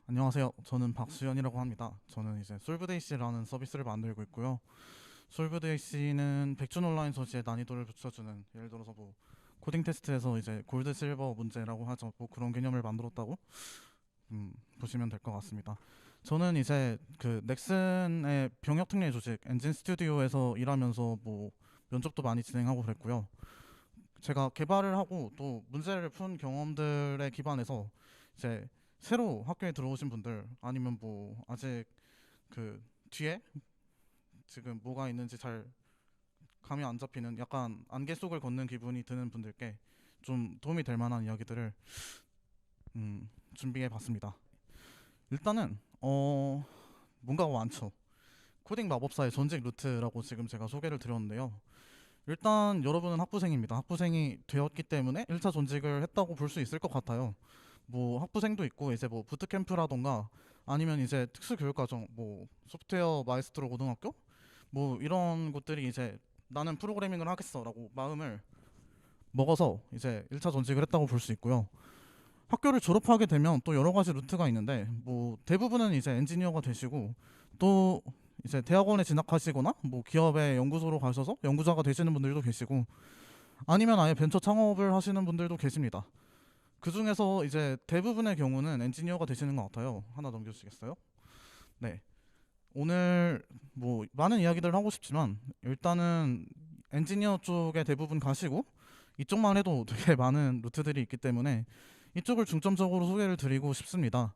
안녕하세요. 저는 박수현이라고 합니다. 저는 이제 솔브데이시라는 서비스를 만들고 있고요. 솔브데이시는 백준 온라인 소지의 난이도를 붙여주는, 예를 들어서 뭐 코딩 테스트에서 이제 골드 실버 문제라고 하죠. 뭐 그런 개념을 만들었다고 보시면 될 것 같습니다. 저는 이제 그 넥슨의 병역 특례 조직 엔진 스튜디오에서 일하면서 뭐 면접도 많이 진행하고 그랬고요. 제가 개발을 하고 또 문제를 푼 경험들에 기반해서 이제 새로 학교에 들어오신 분들, 아니면 뭐 아직 그 뒤에 지금 뭐가 있는지 잘 감이 안 잡히는, 약간 안개 속을 걷는 기분이 드는 분들께 좀 도움이 될 만한 이야기들을 준비해 봤습니다. 일단은 뭔가가 많죠. 코딩 마법사의 전직 루트라고 지금 제가 소개를 드렸는데요. 일단 여러분은 학부생입니다. 학부생이 되었기 때문에 1차 전직을 했다고 볼 수 있을 것 같아요. 뭐 학부생도 있고 이제 뭐 부트캠프라던가, 아니면 이제 특수교육과정, 뭐 소프트웨어 마에스트로 고등학교, 뭐 이런 곳들이 이제 나는 프로그래밍을 하겠어라고 마음을 먹어서 이제 1차 전직을 했다고 볼 수 있고요. 학교를 졸업하게 되면 또 여러 가지 루트가 있는데, 뭐 대부분은 이제 엔지니어가 되시고, 또 이제 대학원에 진학하시거나 뭐 기업의 연구소로 가셔서 연구자가 되시는 분들도 계시고, 아니면 아예 벤처 창업을 하시는 분들도 계십니다. 그 중에서 이제 대부분의 경우는 엔지니어가 되시는 것 같아요. 하나 넘겨주시겠어요? 네. 오늘 뭐 많은 이야기들을 하고 싶지만, 일단은 엔지니어 쪽에 대부분 가시고, 이쪽만 해도 되게 많은 루트들이 있기 때문에 이쪽을 중점적으로 소개를 드리고 싶습니다.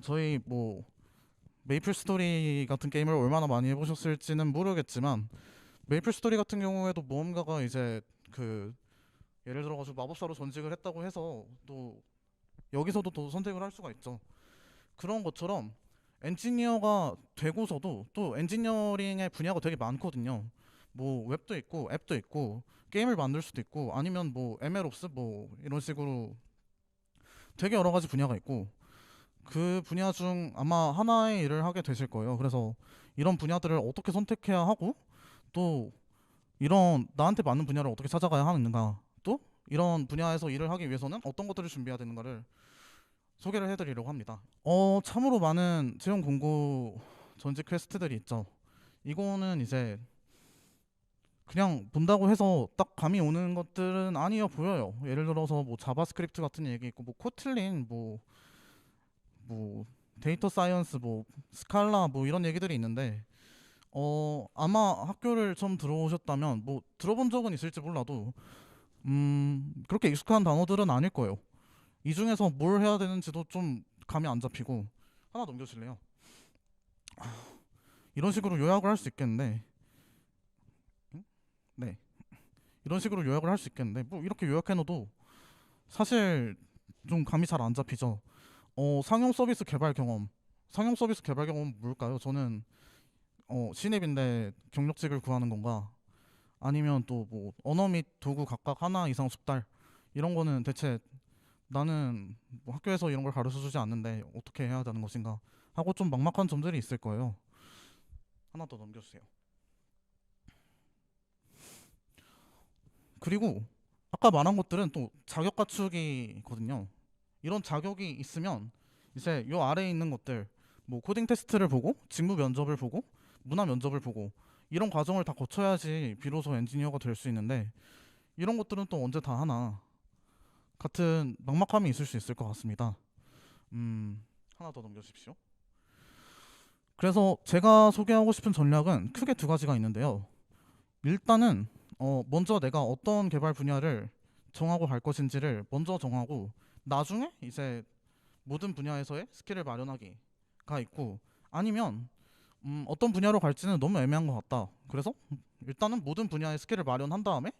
저희 뭐 메이플 스토리 같은 게임을 얼마나 많이 해보셨을지는 모르겠지만, 메이플 스토리 같은 경우에도 무언가가 이제 그 예를 들어가지고 마법사로 전직을 했다고 해서 또 여기서도 또 선택을 할 수가 있죠. 그런 것처럼 엔지니어가 되고서도 또 엔지니어링의 분야가 되게 많거든요. 뭐 웹도 있고 앱도 있고 게임을 만들 수도 있고, 아니면 뭐 MLOps 뭐 이런 식으로 되게 여러 가지 분야가 있고, 그 분야 중 아마 하나의 일을 하게 되실 거예요. 그래서 이런 분야들을 어떻게 선택해야 하고, 또 이런 나한테 맞는 분야를 어떻게 찾아가야 하는가, 또 이런 분야에서 일을 하기 위해서는 어떤 것들을 준비해야 되는가를 소개를 해드리려고 합니다. 참으로 많은 채용 공고 전직 퀘스트들이 있죠. 이거는 이제 그냥 본다고 해서 딱 감이 오는 것들은 아니어 보여요. 예를 들어서 뭐 자바스크립트 같은 얘기 있고, 뭐 코틀린, 뭐 데이터 사이언스, 뭐 스칼라, 뭐 이런 얘기들이 있는데, 아마 학교를 처음 들어오셨다면 뭐 들어본 적은 있을지 몰라도 그렇게 익숙한 단어들은 아닐 거예요. 이 중에서 뭘 해야 되는지도 좀 감이 안 잡히고. 하나 넘겨주실래요? 이런 식으로 요약을 할 수 있겠는데, 네, 이런 식으로 요약을 할 수 있겠는데, 뭐 이렇게 요약해놓어도 사실 좀 감이 잘 안 잡히죠. 상용 서비스 개발 경험. 상용 서비스 개발 경험은 뭘까요? 저는 신입인데 경력직을 구하는 건가? 아니면 또 뭐 언어 및 도구 각각 하나 이상 숙달, 이런 거는 대체 나는 뭐 학교에서 이런 걸 가르쳐 주지 않는데 어떻게 해야 되는 것인가 하고 좀 막막한 점들이 있을 거예요. 하나 더 넘겨주세요. 그리고 아까 말한 것들은 또 자격 갖추기거든요. 이런 자격이 있으면 이제 요 아래에 있는 것들, 뭐 코딩 테스트를 보고 직무 면접을 보고 문화 면접을 보고, 이런 과정을 다 거쳐야지 비로소 엔지니어가 될 수 있는데, 이런 것들은 또 언제 다 하나 같은 막막함이 있을 수 있을 것 같습니다. 하나 더 넘겨주십시오. 그래서 제가 소개하고 싶은 전략은 크게 두 가지가 있는데요. 일단은 먼저 내가 어떤 개발 분야를 정하고 갈 것인지를 먼저 정하고, 나중에 이제 모든 분야에서의 스킬을 마련하기가 있고, 아니면 어떤 분야로 갈지는 너무 애매한 것 같다. 그래서 일단은 모든 분야의 스킬을 마련한 다음에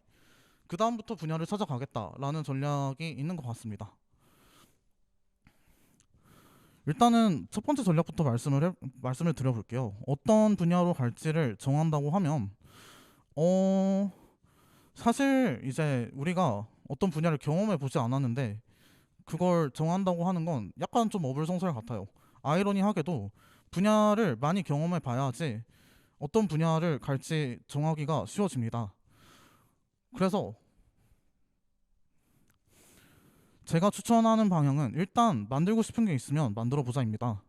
그 다음부터 분야를 찾아가겠다라는 전략이 있는 것 같습니다. 일단은 첫 번째 전략부터 말씀을 드려볼게요. 어떤 분야로 갈지를 정한다고 하면, 어, 사실 이제 우리가 어떤 분야를 경험해 보지 않았는데 그걸 정한다고 하는 건 약간 좀 어불성설 같아요. 아이러니하게도 분야를 많이 경험해 봐야지 어떤 분야를 갈지 정하기가 쉬워집니다. 그래서 제가 추천하는 방향은 일단 만들고 싶은 게 있으면 만들어 보자입니다.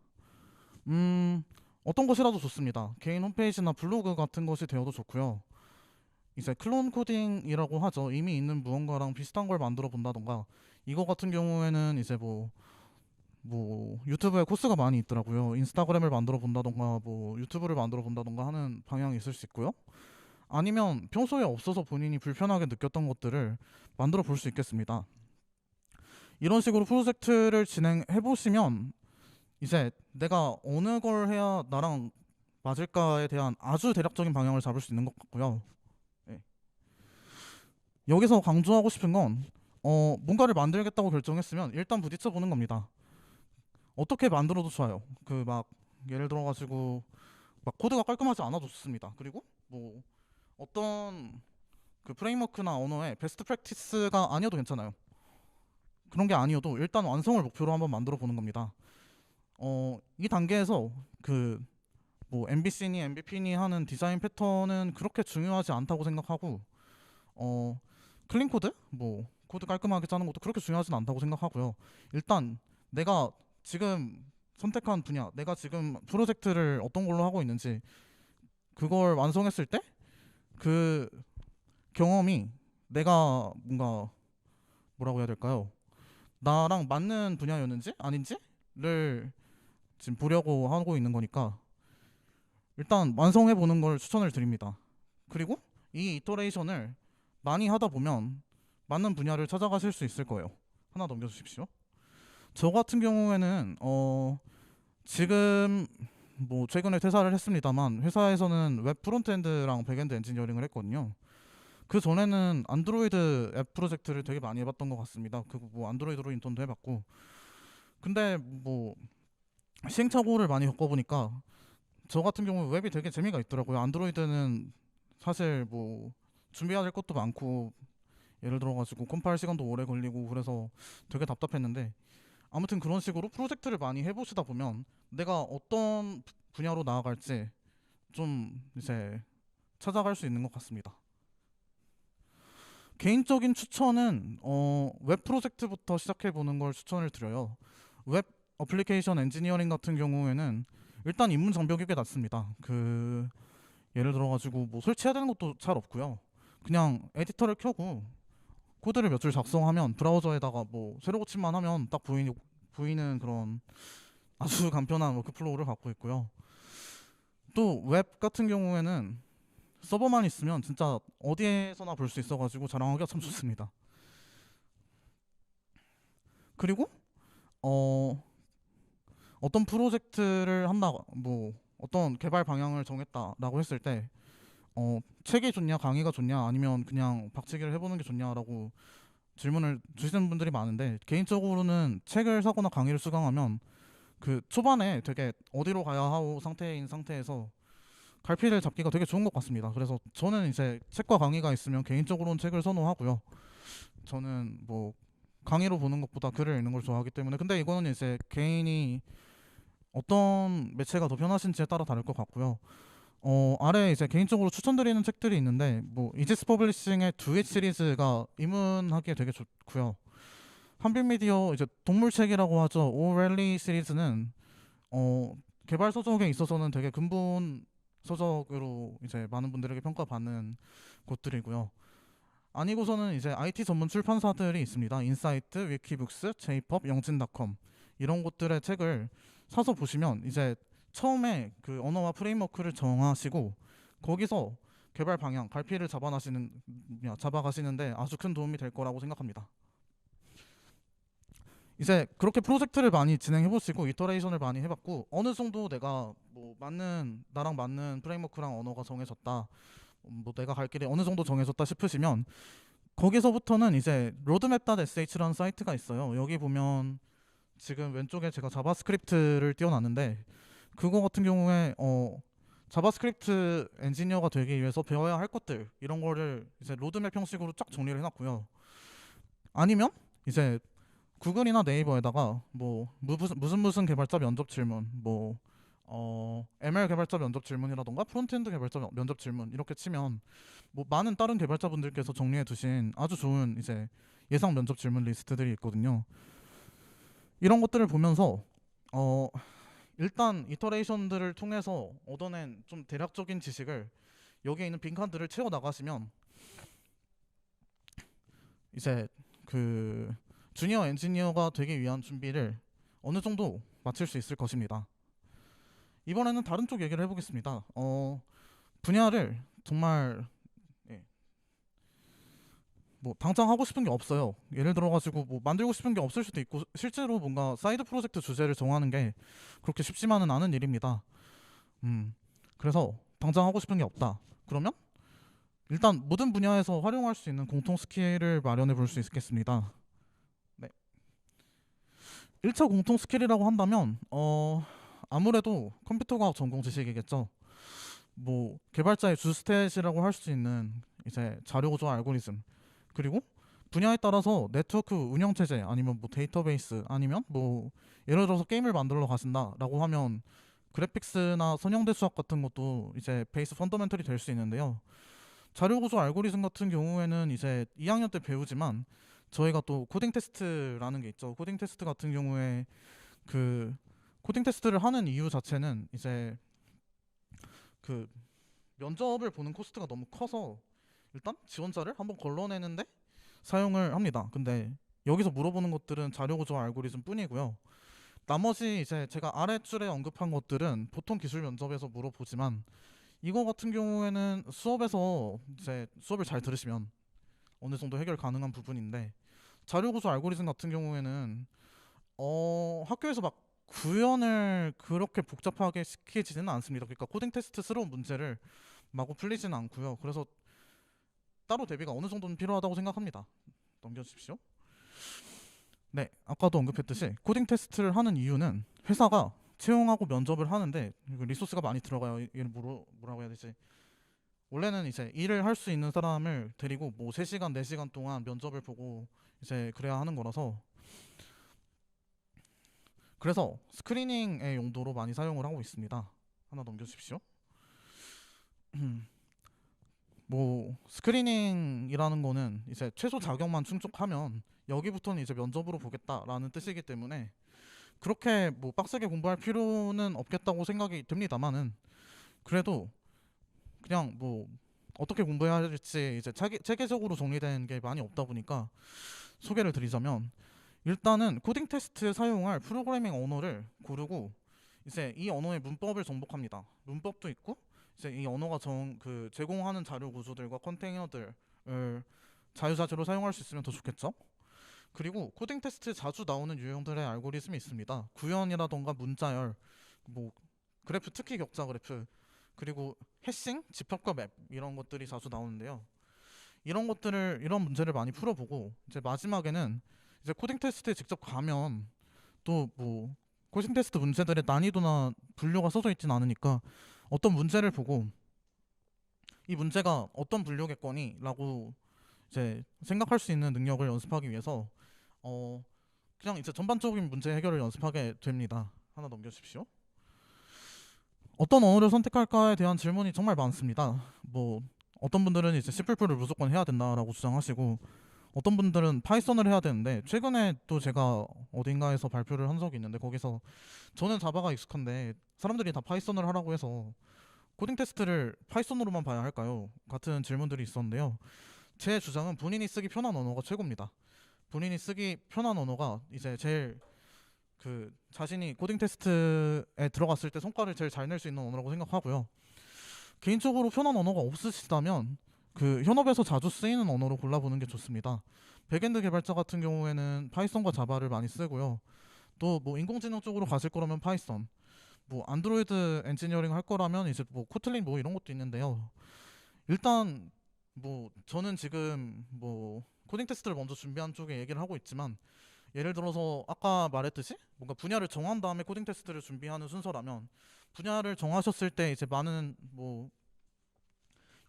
어떤 것이라도 좋습니다. 개인 홈페이지나 블로그 같은 것이 되어도 좋고요. 이제 클론 코딩이라고 하죠. 이미 있는 무언가랑 비슷한 걸 만들어 본다던가. 이거 같은 경우에는 이제 뭐 유튜브에 코스가 많이 있더라고요. 인스타그램을 만들어 본다던가 뭐 유튜브를 만들어 본다던가 하는 방향이 있을 수 있고요. 아니면 평소에 없어서 본인이 불편하게 느꼈던 것들을 만들어 볼 수 있겠습니다. 이런 식으로 프로젝트를 진행해 보시면 이제 내가 어느 걸 해야 나랑 맞을까에 대한 아주 대략적인 방향을 잡을 수 있는 것 같고요. 예. 여기서 강조하고 싶은 건 뭔가를 만들겠다고 결정했으면 일단 부딪혀 보는 겁니다. 어떻게 만들어도 좋아요. 그 막 예를 들어 가지고 막 코드가 깔끔하지 않아도 좋습니다. 그리고 뭐 어떤 그 프레임워크나 언어의 베스트 프랙티스가 아니어도 괜찮아요. 그런 게 아니어도 일단 완성을 목표로 한번 만들어 보는 겁니다. 이 단계에서 그 뭐 MVC니 MVP니 하는 디자인 패턴은 그렇게 중요하지 않다고 생각하고 클린 코드 뭐 코드 깔끔하게 짜는 것도 그렇게 중요하진 않다고 생각하고요. 일단 내가 지금 선택한 분야, 내가 지금 프로젝트를 어떤 걸로 하고 있는지 그걸 완성했을 때 그 경험이 내가 뭔가 뭐라고 해야 될까요? 나랑 맞는 분야였는지 아닌지를 지금 보려고 하고 있는 거니까 일단 완성해 보는 걸 추천을 드립니다. 그리고 이 이터레이션을 많이 하다 보면 맞는 분야를 찾아가실 수 있을 거예요. 하나 넘겨주십시오. 저 같은 경우에는 지금 뭐 최근에 퇴사를 했습니다만 회사에서는 웹 프론트엔드랑 백엔드 엔지니어링을 했거든요. 그 전에는 안드로이드 앱 프로젝트를 되게 많이 해봤던 것 같습니다. 그 뭐 안드로이드로 인턴도 해봤고, 근데 뭐 시행착오를 많이 겪어보니까 저 같은 경우 웹이 되게 재미가 있더라고요. 안드로이드는 사실 뭐 준비해야 될 것도 많고 예를 들어가지고 컴파일 시간도 오래 걸리고 그래서 되게 답답했는데 아무튼 그런 식으로 프로젝트를 많이 해보시다 보면 내가 어떤 분야로 나아갈지 좀 이제 찾아갈 수 있는 것 같습니다. 개인적인 추천은 웹 프로젝트부터 시작해 보는 걸 추천을 드려요. 웹 어플리케이션 엔지니어링 같은 경우에는 일단 입문 장벽이 꽤 낮습니다. 그 예를 들어가지고 뭐 설치해야 되는 것도 잘 없고요. 그냥 에디터를 켜고 코드를 몇 줄 작성하면 브라우저에다가 뭐 새로 고침만 하면 딱 보이는 그런 아주 간편한 워크플로우를 갖고 있고요. 또 웹 같은 경우에는 서버만 있으면 진짜 어디에서나 볼 수 있어가지고 자랑하기가 참 좋습니다. 그리고 어, 어떤 프로젝트를 한다, 뭐 어떤 개발 방향을 정했다라고 했을 때 책이 좋냐, 강의가 좋냐, 아니면 그냥 박치기를 해보는 게 좋냐라고 질문을 주시는 분들이 많은데 개인적으로는 책을 사거나 강의를 수강하면 그 초반에 되게 어디로 가야 하고 상태인 상태에서 갈피를 잡기가 되게 좋은 것 같습니다. 그래서 저는 이제 책과 강의가 있으면 개인적으로는 책을 선호하고요. 저는 뭐 강의로 보는 것보다 글을 읽는 걸 좋아하기 때문에 근데 이거는 이제 개인이 어떤 매체가 더 편하신지에 따라 다를 것 같고요. 아래 이제 개인적으로 추천드리는 책들이 있는데 뭐 이지스 퍼블리싱의 두엣 시리즈가 입문하기에 되게 좋고요. 한빛미디어 이제 동물책이라고 하죠. 오렐리 시리즈는 개발 서적에 있어서는 되게 근본 서적으로 이제 많은 분들에게 평가받는 곳들이고요. 아니고서는 이제 IT 전문 출판사들이 있습니다. 인사이트, 위키북스, 제이펍, 영진닷컴 이런 곳들의 책을 사서 보시면 이제 처음에 그 언어와 프레임워크를 정하시고 거기서 개발 방향, 갈피를 잡아가시는데 아주 큰 도움이 될 거라고 생각합니다. 이제 그렇게 프로젝트를 많이 진행해 보시고 이터레이션을 많이 해봤고 어느 정도 내가 뭐 나랑 맞는 프레임워크랑 언어가 정해졌다, 뭐 내가 갈 길이 어느 정도 정해졌다 싶으시면 거기서부터는 이제 roadmap.sh라는 사이트가 있어요. 여기 보면 지금 왼쪽에 제가 자바스크립트를 띄워놨는데 그거 같은 경우에 자바스크립트 엔지니어가 되기 위해서 배워야 할 것들 이런 거를 이제 로드맵 형식으로 쫙 정리를 해놨고요. 아니면 이제 구글이나 네이버에다가 뭐 무슨 개발자 면접 질문, 뭐 ML 개발자 면접 질문이라던가 프론트엔드 개발자 면접 질문 이렇게 치면 뭐 많은 다른 개발자분들께서 정리해 두신 아주 좋은 이제 예상 면접 질문 리스트들이 있거든요. 이런 것들을 보면서 어, 일단 이터레이션들을 통해서 얻어낸 좀 대략적인 지식을 여기에 있는 빈칸들을 채워 나가시면 이제 그 주니어 엔지니어가 되기 위한 준비를 어느 정도 마칠 수 있을 것입니다. 이번에는 다른 쪽 얘기를 해보겠습니다. 분야를 정말 예, 뭐 당장 하고 싶은 게 없어요. 예를 들어가지고 뭐 만들고 싶은 게 없을 수도 있고 실제로 뭔가 사이드 프로젝트 주제를 정하는 게 그렇게 쉽지만은 않은 일입니다. 그래서 당장 하고 싶은 게 없다. 그러면 일단 모든 분야에서 활용할 수 있는 공통 스킬을 마련해 볼 수 있겠습니다. 네. 1차 공통 스킬이라고 한다면 아무래도 컴퓨터과학 전공 지식이겠죠. 뭐 개발자의 주스탯이라고 할 수 있는 이제 자료 구조 알고리즘, 그리고 분야에 따라서 네트워크 운영 체제, 아니면 뭐 데이터베이스, 아니면 뭐 예를 들어서 게임을 만들러 가신다라고 하면 그래픽스나 선형대 수학 같은 것도 이제 베이스 펀더멘털이 될 수 있는데요. 자료 구조 알고리즘 같은 경우에는 이제 2학년 때 배우지만 저희가 또 코딩 테스트라는 게 있죠. 코딩 테스트 같은 경우에 그 코딩 테스트를 하는 이유 자체는 이제 그 면접을 보는 코스트가 너무 커서 일단 지원자를 한번 걸러내는데 사용을 합니다. 근데 여기서 물어보는 것들은 자료 구조 알고리즘 뿐이고요. 나머지 이제 제가 아랫줄에 언급한 것들은 보통 기술 면접에서 물어보지만 이거 같은 경우에는 수업에서 이제 수업을 잘 들으시면 어느 정도 해결 가능한 부분인데, 자료 구조 알고리즘 같은 경우에는 학교에서 막 구현을 그렇게 복잡하게 시키지는 않습니다. 그러니까 코딩 테스트스러운 문제를 마구 풀리지는 않고요. 그래서 따로 대비가 어느 정도는 필요하다고 생각합니다. 넘겨주십시오. 네, 아까도 언급했듯이 코딩 테스트를 하는 이유는 회사가 채용하고 면접을 하는데 리소스가 많이 들어가요. 이걸 뭐라고 해야 되지? 원래는 이제 일을 할 수 있는 사람을 데리고 뭐 3시간, 4시간 동안 면접을 보고 이제 그래야 하는 거라서, 그래서 스크리닝의 용도로 많이 사용을 하고 있습니다. 하나 넘겨주십시오. 뭐 스크리닝이라는 거는 이제 최소 자격만 충족하면 여기부터는 이제 면접으로 보겠다라는 뜻이기 때문에 그렇게 뭐 빡세게 공부할 필요는 없겠다고 생각이 듭니다만은, 그래도 그냥 뭐 어떻게 공부해야 할지 이제 체계적으로 정리된 게 많이 없다 보니까 소개를 드리자면, 일단은 코딩 테스트에 사용할 프로그래밍 언어를 고르고 이제 이 언어의 문법을 정복합니다. 문법도 있고 이제 이 언어가 제공하는 자료 구조들과 컨테이너들을 자유자재로 사용할 수 있으면 더 좋겠죠. 그리고 코딩 테스트에 자주 나오는 유형들의 알고리즘이 있습니다. 구현이라던가 문자열, 뭐 그래프, 특히 격자 그래프, 그리고 해싱, 집합과 맵, 이런 것들이 자주 나오는데요. 이런 문제를 많이 풀어보고 이제 마지막에는 이제 코딩 테스트에 직접 가면 또 뭐 코딩 테스트 문제들의 난이도나 분류가 써져 있진 않으니까 어떤 문제를 보고 이 문제가 어떤 분류겠거니라고 이제 생각할 수 있는 능력을 연습하기 위해서 어 그냥 이제 전반적인 문제 해결을 연습하게 됩니다. 하나 넘겨주십시오. 어떤 언어를 선택할까에 대한 질문이 정말 많습니다. 뭐 어떤 분들은 이제 C++를 무조건 해야 된다라고 주장하시고, 어떤 분들은 파이썬을 해야 되는데, 최근에 또 제가 어딘가에서 발표를 한 적이 있는데 거기서 저는 자바가 익숙한데 사람들이 다 파이썬을 하라고 해서 코딩 테스트를 파이썬으로만 봐야 할까요? 같은 질문들이 있었는데요. 제 주장은 본인이 쓰기 편한 언어가 최고입니다. 본인이 쓰기 편한 언어가 이제 제일 자신이 코딩 테스트에 들어갔을 때 성과를 제일 잘 낼 수 있는 언어라고 생각하고요. 개인적으로 편한 언어가 없으시다면 현업에서 자주 쓰이는 언어로 골라보는 게 좋습니다. 백엔드 개발자 같은 경우에는 파이썬과 자바를 많이 쓰고요. 또 뭐 인공지능 쪽으로 가실 거라면 파이썬, 뭐 안드로이드 엔지니어링 할 거라면 이제 뭐 코틀린 뭐 이런 것도 있는데요. 일단 뭐 저는 지금 뭐 코딩 테스트를 먼저 준비한 쪽에 얘기를 하고 있지만, 예를 들어서 아까 말했듯이 뭔가 분야를 정한 다음에 코딩 테스트를 준비하는 순서라면, 분야를 정하셨을 때 이제 많은 뭐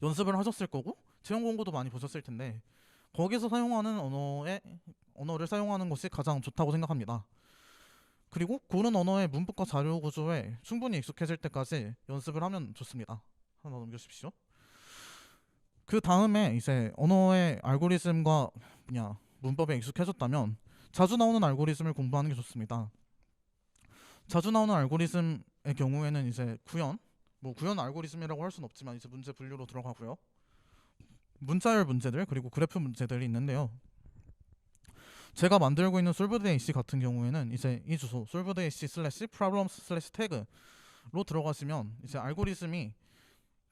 연습을 하셨을 거고 채용 공고도 많이 보셨을 텐데 거기서 사용하는 언어를 사용하는 것이 가장 좋다고 생각합니다. 그리고 고른 언어의 문법과 자료 구조에 충분히 익숙해질 때까지 연습을 하면 좋습니다. 하나 넘겨주십시오. 그 다음에 이제 언어의 알고리즘과 문법에 익숙해졌다면 자주 나오는 알고리즘을 공부하는 게 좋습니다. 자주 나오는 알고리즘의 경우에는 이제 구현, 뭐 구현 알고리즘이라고 할 수는 없지만 이제 문제 분류로 들어가고요. 문자열 문제들 그리고 그래프 문제들이 있는데요. 제가 만들고 있는 솔브드 AC 같은 경우에는 이제 이 주소 솔브드 AC 슬래시 problems 슬래시 태그로 들어가시면 이제 알고리즘이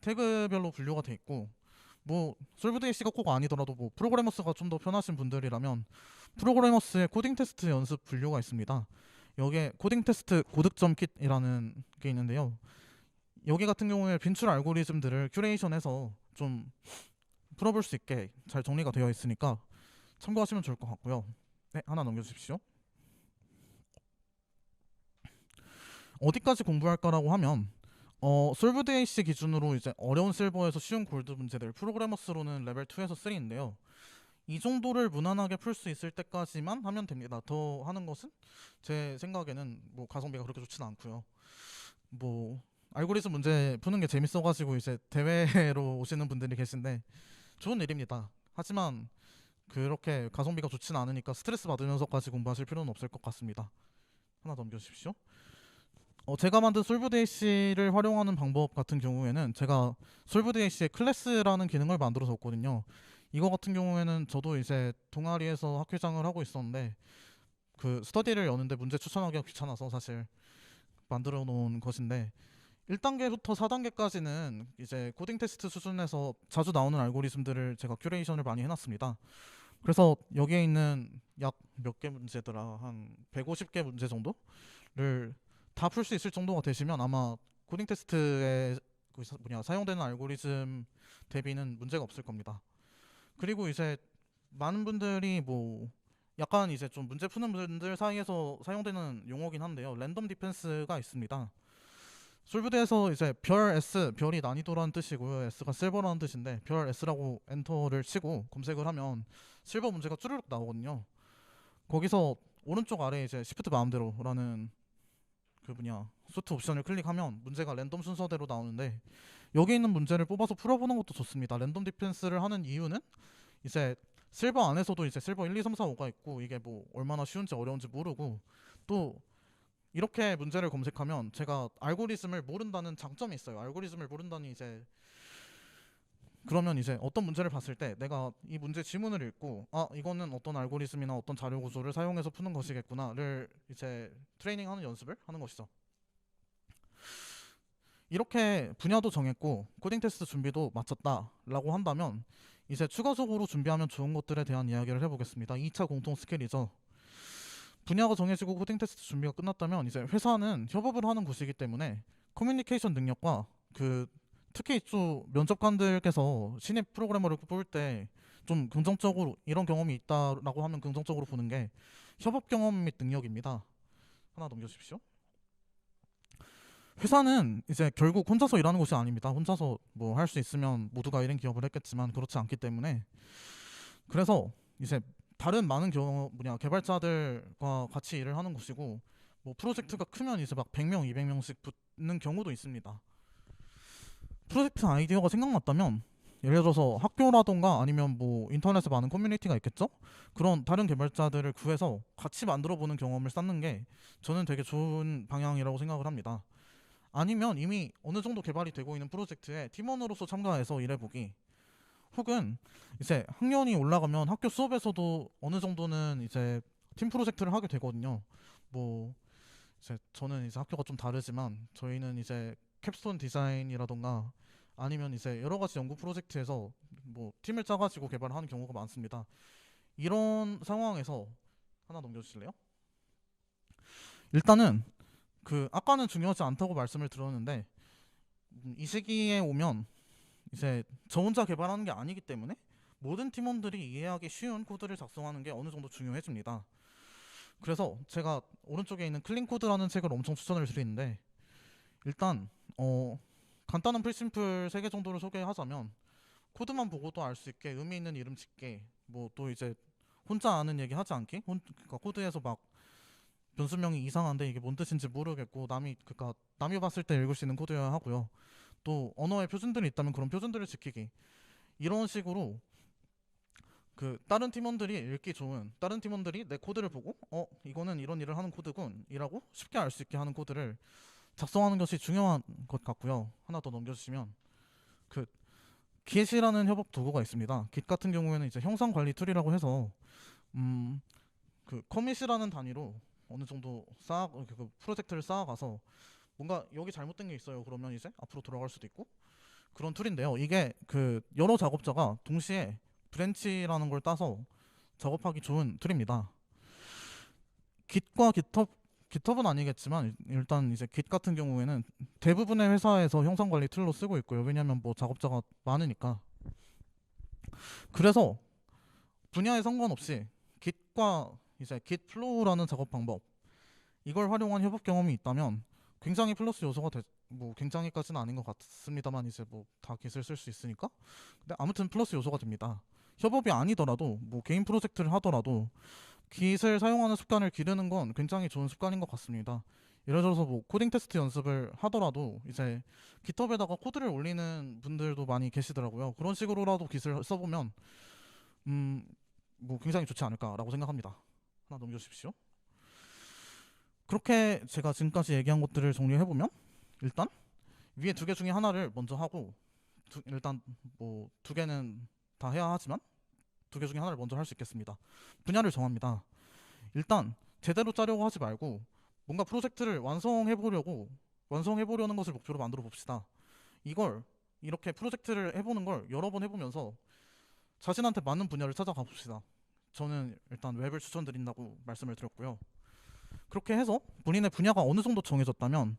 태그별로 분류가 돼 있고, 뭐 솔브드 AC가 꼭 아니더라도 뭐 프로그래머스가 좀 더 편하신 분들이라면 프로그래머스의 코딩 테스트 연습 분류가 있습니다. 여기에 코딩 테스트 고득점 킷이라는 게 있는데요. 여기 같은 경우에 빈출 알고리즘들을 큐레이션해서 좀 풀어볼 수 있게 잘 정리가 되어 있으니까 참고하시면 좋을 것 같고요. 네, 하나 넘겨주십시오. 어디까지 공부할까라고 하면 솔브드 AC 기준으로 이제 어려운 실버에서 쉬운 골드 문제들, 프로그래머스로는 레벨 2에서 3인데요. 이 정도를 무난하게 풀 수 있을 때까지만 하면 됩니다. 더 하는 것은 제 생각에는 뭐 가성비가 그렇게 좋지는 않고요. 뭐 알고리즘 문제 푸는 게 재밌어가지고 이제 대회로 오시는 분들이 계신데 좋은 일입니다. 하지만 그렇게 가성비가 좋지는 않으니까 스트레스 받으면서까지 공부하실 필요는 없을 것 같습니다. 하나 넘겨주십시오. 제가 만든 솔브데이시를 활용하는 방법 같은 경우에는 제가 솔브데이시의 클래스라는 기능을 만들어 뒀거든요. 이거 같은 경우에는 저도 이제 동아리에서 학회장을 하고 있었는데 그 스터디를 여는데 문제 추천하기가 귀찮아서 사실 만들어 놓은 것인데 1단계부터 4단계까지는 이제 코딩 테스트 수준에서 자주 나오는 알고리즘들을 제가 큐레이션을 많이 해놨습니다. 그래서 여기에 있는 약 몇 개 문제더라 한 150개 문제 정도를 다 풀 수 있을 정도가 되시면 아마 코딩 테스트에 사용되는 알고리즘 대비는 문제가 없을 겁니다. 그리고 이제 많은 분들이 뭐 약간 이제 좀 문제 푸는 분들 사이에서 사용되는 용어긴 한데요. 랜덤 디펜스가 있습니다. 솔브드에서 이제 별 S, 별이 난이도라는 뜻이고요. S가 실버라는 뜻인데 별 S라고 엔터를 치고 검색을 하면 실버 문제가 쭈르륵 나오거든요. 거기서 오른쪽 아래 이제 시프트 마음대로라는 소트 옵션을 클릭하면 문제가 랜덤 순서대로 나오는데 여기 있는 문제를 뽑아서 풀어보는 것도 좋습니다. 랜덤 디펜스를 하는 이유는 이제 실버 안에서도 이제 실버 1, 2, 3, 4, 5가 있고 이게 뭐 얼마나 쉬운지 어려운지 모르고 또 이렇게 문제를 검색하면 제가 알고리즘을 모른다는 장점이 있어요. 알고리즘을 모른다니 이제 그러면 이제 어떤 문제를 봤을 때 내가 이 문제 지문을 읽고 아 이거는 어떤 알고리즘이나 어떤 자료 구조를 사용해서 푸는 것이겠구나를 이제 트레이닝하는 연습을 하는 것이죠. 이렇게 분야도 정했고 코딩 테스트 준비도 마쳤다라고 한다면 이제 추가적으로 준비하면 좋은 것들에 대한 이야기를 해보겠습니다. 2차 공통 스킬이죠. 분야가 정해지고 코딩 테스트 준비가 끝났다면 이제 회사는 협업을 하는 곳이기 때문에 커뮤니케이션 능력과 그 특히 이쪽 면접관들께서 신입 프로그래머를 뽑을 때 좀 긍정적으로 이런 경험이 있다라고 하면 긍정적으로 보는 게 협업 경험 및 능력입니다. 하나 넘겨주십시오. 회사는 이제 결국 혼자서 일하는 곳이 아닙니다. 혼자서 뭐 할 수 있으면 모두가 1인 기업을 했겠지만 그렇지 않기 때문에 그래서 이제 다른 많은 개발자들과 같이 일을 하는 곳이고 뭐 프로젝트가 크면 이제 막 100명, 200명씩 붙는 경우도 있습니다. 프로젝트 아이디어가 생각났다면 예를 들어서 학교라던가 아니면 뭐 인터넷에 많은 커뮤니티가 있겠죠? 그런 다른 개발자들을 구해서 같이 만들어 보는 경험을 쌓는 게 저는 되게 좋은 방향이라고 생각을 합니다. 아니면 이미 어느 정도 개발이 되고 있는 프로젝트에 팀원으로서 참가해서 일해보기, 혹은 이제 학년이 올라가면 학교 수업에서도 어느 정도는 이제 팀 프로젝트를 하게 되거든요. 뭐 이제 저는 이제 학교가 좀 다르지만 저희는 이제 캡스톤 디자인이라던가 아니면 이제 여러 가지 연구 프로젝트에서 뭐 팀을 짜가지고 개발하는 경우가 많습니다. 이런 상황에서 하나 넘겨주실래요? 일단은 그 아까는 중요하지 않다고 말씀을 드렸는데 이 시기에 오면 이제 저 혼자 개발하는 게 아니기 때문에 모든 팀원들이 이해하기 쉬운 코드를 작성하는 게 어느 정도 중요해집니다. 그래서 제가 오른쪽에 있는 클린 코드라는 책을 엄청 추천을 드리는데 일단 간단한 프리심플 3개 정도를 소개하자면 코드만 보고도 알 수 있게 의미 있는 이름 짓게, 뭐 또 이제 혼자 아는 얘기 하지 않기, 그러니까 코드에서 막 변수명이 이상한데 이게 뭔 뜻인지 모르겠고 남이 봤을 때 읽을 수 있는 코드여야 하고요. 또 언어의 표준들이 있다면 그런 표준들을 지키기, 이런 식으로 그 다른 팀원들이 읽기 좋은, 다른 팀원들이 내 코드를 보고 이거는 이런 일을 하는 코드군 이라고 쉽게 알 수 있게 하는 코드를 작성하는 것이 중요한 것 같고요. 하나 더 넘겨주시면, 그 Git이라는 협업 도구가 있습니다. Git 같은 경우에는 이제 형상 관리 툴이라고 해서 그 커밋이라는 단위로 어느 정도 그 프로젝트를 쌓아가서 뭔가 여기 잘못된 게 있어요. 그러면 이제 앞으로 돌아갈 수도 있고 그런 툴인데요. 이게 그 여러 작업자가 동시에 브랜치라는 걸 따서 작업하기 좋은 툴입니다. Git과 GitHub은 아니겠지만 일단 이제 Git 같은 경우에는 대부분의 회사에서 형상 관리 툴로 쓰고 있고요. 왜냐하면 뭐 작업자가 많으니까. 그래서 분야에 상관없이 Git과 이제 Git 플로우라는 작업 방법, 이걸 활용한 협업 경험이 있다면 굉장히 플러스 요소가 뭐 굉장히까지는 아닌 것 같습니다만 이제 뭐 다 Git을 쓸 수 있으니까. 근데 아무튼 플러스 요소가 됩니다. 협업이 아니더라도 뭐 개인 프로젝트를 하더라도 Git을 사용하는 습관을 기르는 건 굉장히 좋은 습관인 것 같습니다. 예를 들어서 뭐 코딩 테스트 연습을 하더라도 이제 GitHub에다가 코드를 올리는 분들도 많이 계시더라고요. 그런 식으로라도 Git을 써보면 뭐 굉장히 좋지 않을까라고 생각합니다. 하나 넘겨주십시오. 그렇게 제가 지금까지 얘기한 것들을 정리해보면, 일단 위에 두 개 중에 하나를 먼저 하고, 일단 뭐 두 개는 다 해야 하지만 두 개 중에 하나를 먼저 할 수 있겠습니다. 분야를 정합니다. 일단 제대로 짜려고 하지 말고 뭔가 프로젝트를 완성해보려는 것을 목표로 만들어 봅시다. 이걸 이렇게 프로젝트를 해보는 걸 여러 번 해보면서 자신한테 맞는 분야를 찾아가 봅시다. 저는 일단 웹을 추천드린다고 말씀을 드렸고요. 그렇게 해서 본인의 분야가 어느 정도 정해졌다면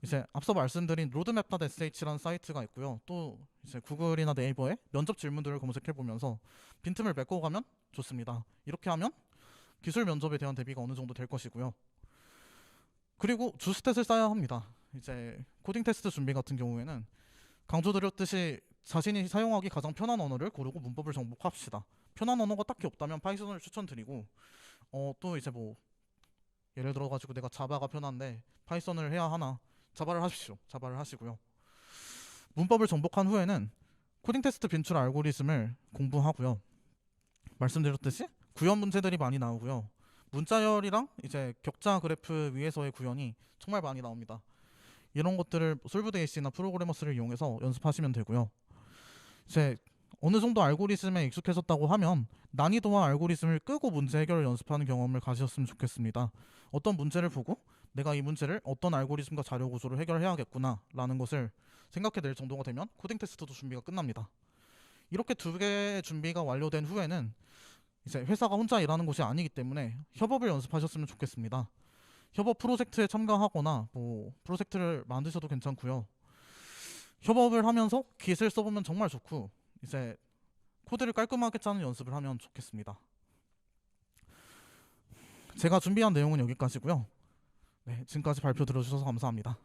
이제 앞서 말씀드린 roadmap.sh라는 사이트가 있고요. 또 이제 구글이나 네이버에 면접 질문들을 검색해 보면서 빈틈을 메꿔가면 좋습니다. 이렇게 하면 기술 면접에 대한 대비가 어느 정도 될 것이고요. 그리고 주스탯을 쌓아야 합니다. 이제 코딩 테스트 준비 같은 경우에는 강조드렸듯이 자신이 사용하기 가장 편한 언어를 고르고 문법을 정복합시다. 편한 언어가 딱히 없다면 파이썬을 추천드리고, 또 이제 뭐 예를 들어 가지고 내가 자바가 편한데 파이썬을 해야 하나, 자바를 하십시오. 자바를 하시고요. 문법을 정복한 후에는 코딩 테스트 빈출 알고리즘을 공부하고요. 말씀드렸듯이 구현 문제들이 많이 나오고요. 문자열이랑 이제 격자 그래프 위에서의 구현이 정말 많이 나옵니다. 이런 것들을 솔브데이시나 프로그래머스를 이용해서 연습하시면 되고요. 이제 어느 정도 알고리즘에 익숙해졌다고 하면 난이도와 알고리즘을 끄고 문제 해결을 연습하는 경험을 가지셨으면 좋겠습니다. 어떤 문제를 보고 내가 이 문제를 어떤 알고리즘과 자료 구조로 해결해야겠구나 라는 것을 생각해낼 정도가 되면 코딩 테스트도 준비가 끝납니다. 이렇게 두 개의 준비가 완료된 후에는 이제 회사가 혼자 일하는 곳이 아니기 때문에 협업을 연습하셨으면 좋겠습니다. 협업 프로젝트에 참가하거나 뭐 프로젝트를 만드셔도 괜찮고요. 협업을 하면서 Git을 써보면 정말 좋고 이제 코드를 깔끔하게 짜는 연습을 하면 좋겠습니다. 제가 준비한 내용은 여기까지고요. 네, 지금까지 발표 들어주셔서 감사합니다.